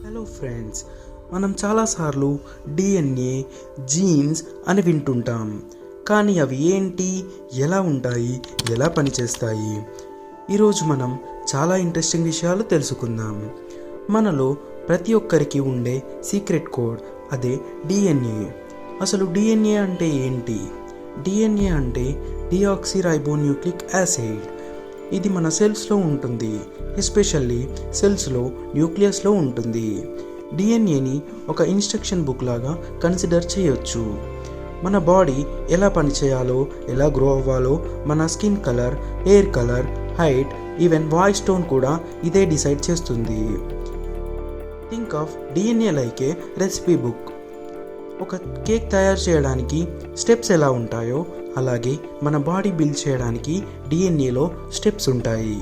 Hello friends, మనం చాలాసార్లు DNA, jeans అని వింటుంటాం. కానీ అవి ఏంటి, ఎలా ఉంటాయి, ఎలా పనిచేస్తాయి? ఈరోజు మనం చాలా ఇంట్రెస్టింగ్ విషయాలు తెలుసుకుందాం. మనలో ప్రతి ఒక్కరికి ఉండే సీక్రెట్ కోడ్ అదే డిఎన్ఏ. అసలు డిఎన్ఏ అంటే ఏంటి? డిఎన్ఏ అంటే డిఆక్సిరైబోన్యూక్లిక్ యాసిడ్. ఇది మన సెల్స్లో ఉంటుంది, ఎస్పెషల్లీ సెల్స్లో న్యూక్లియస్లో ఉంటుంది. డిఎన్ఏని ఒక ఇన్స్ట్రక్షన్ బుక్ లాగా కన్సిడర్ చేయొచ్చు. మన బాడీ ఎలా పనిచేయాలో, ఎలా గ్రో అవ్వాలో, మన skin colour, hair colour, height, even voice tone కూడా ఇదే డిసైడ్ చేస్తుంది. Think of DNA like A recipe book. ఒక కేక్ తయారు చేయడానికి స్టెప్స్ ఎలా ఉంటాయో అలాగే మన బాడీ బిల్డ్ చేయడానికి డిఎన్ఏలో స్టెప్స్ ఉంటాయి.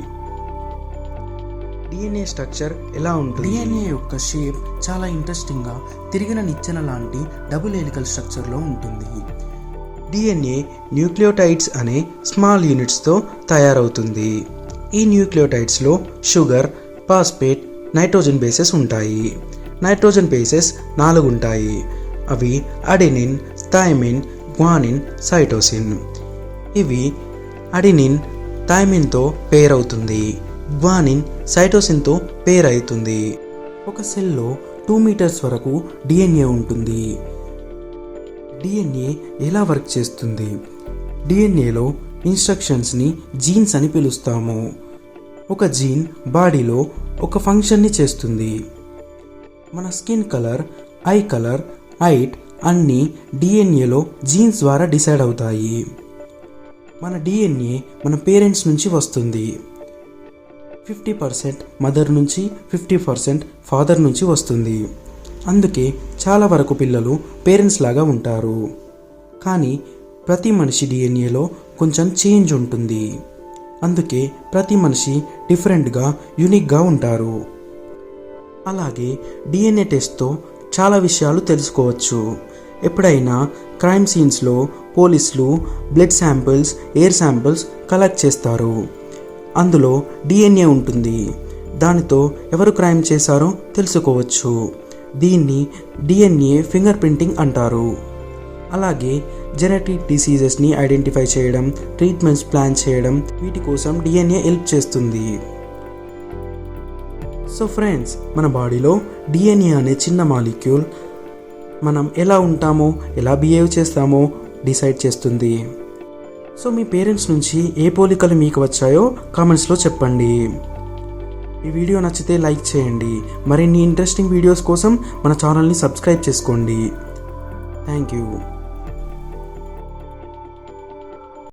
డిఎన్ఏ స్ట్రక్చర్ ఎలా ఉంటుంది? డిఎన్ఏ యొక్క షేప్ చాలా ఇంట్రెస్టింగ్గా తిరిగిన నిచ్చెన లాంటి డబుల్ హెలికల్ స్ట్రక్చర్లో ఉంటుంది. డిఎన్ఏ న్యూక్లియోటైడ్స్ అనే స్మాల్ యూనిట్స్తో తయారవుతుంది. ఈ న్యూక్లియోటైడ్స్లో షుగర్, ఫాస్ఫేట్, నైట్రోజన్ బేసెస్ ఉంటాయి. నైట్రోజన్ బేసెస్ 4 ఉంటాయి. అవి అడెనిన్, థైమిన్, గ్వానిన్, సైటోసిన్. ఇవి అడెనిన్ థైమిన్తో పేర్ అవుతుంది, గ్వానిన్ సైటోసిన్తో పేర్ అవుతుంది. ఒక సెల్లో 2 మీటర్స్ వరకు డిఎన్ఏ ఉంటుంది. డిఎన్ఏ ఎలా వర్క్ చేస్తుంది? డిఎన్ఏలో ఇన్స్ట్రక్షన్స్ని జీన్స్ అని పిలుస్తాము. ఒక జీన్ బాడీలో ఒక ఫంక్షన్ని చేస్తుంది. మన skin colour, I colour, height అన్నీ డిఎన్ఏలో జీన్స్ ద్వారా డిసైడ్ అవుతాయి. మన డిఎన్ఏ మన పేరెంట్స్ నుంచి వస్తుంది. 50% మదర్ నుంచి, 50% ఫాదర్ నుంచి వస్తుంది. అందుకే చాలా వరకు పిల్లలు పేరెంట్స్ లాగా ఉంటారు. కానీ ప్రతి మనిషి డిఎన్ఏలో కొంచెం చేంజ్ ఉంటుంది. అందుకే ప్రతి మనిషి డిఫరెంట్గా, యూనిక్గా ఉంటారు. అలాగే డిఎన్ఏ టెస్ట్తో చాలా విషయాలు తెలుసుకోవచ్చు. ఎప్పుడైనా క్రైమ్ సీన్స్లో పోలీసులు blood samples, air samples collect చేస్తారు. అందులో డిఎన్ఏ ఉంటుంది. దానితో ఎవరు క్రైమ్ చేశారో తెలుసుకోవచ్చు. దీన్ని డిఎన్ఏ ఫింగర్ ప్రింటింగ్ అంటారు. అలాగే జెనెటిక్ డిసీజెస్ని ఐడెంటిఫై చేయడం, ట్రీట్మెంట్స్ ప్లాన్ చేయడం, వీటి కోసం డిఎన్ఏ హెల్ప్ చేస్తుంది. సో ఫ్రెండ్స్, మన బాడీలో డిఎన్ఏ అనే చిన్న మాలిక్యూల్ మనం ఎలా ఉంటామో, ఎలా బిహేవ్ చేస్తామో డిసైడ్ చేస్తుంది. సో మీ పేరెంట్స్ నుంచి ఏ పోలికలు మీకు వచ్చాయో కామెంట్స్లో చెప్పండి. ఈ వీడియో నచ్చితే లైక్ చేయండి. మరిన్ని ఇంట్రెస్టింగ్ వీడియోస్ కోసం మన ఛానల్ని సబ్స్క్రైబ్ చేసుకోండి. Thank you.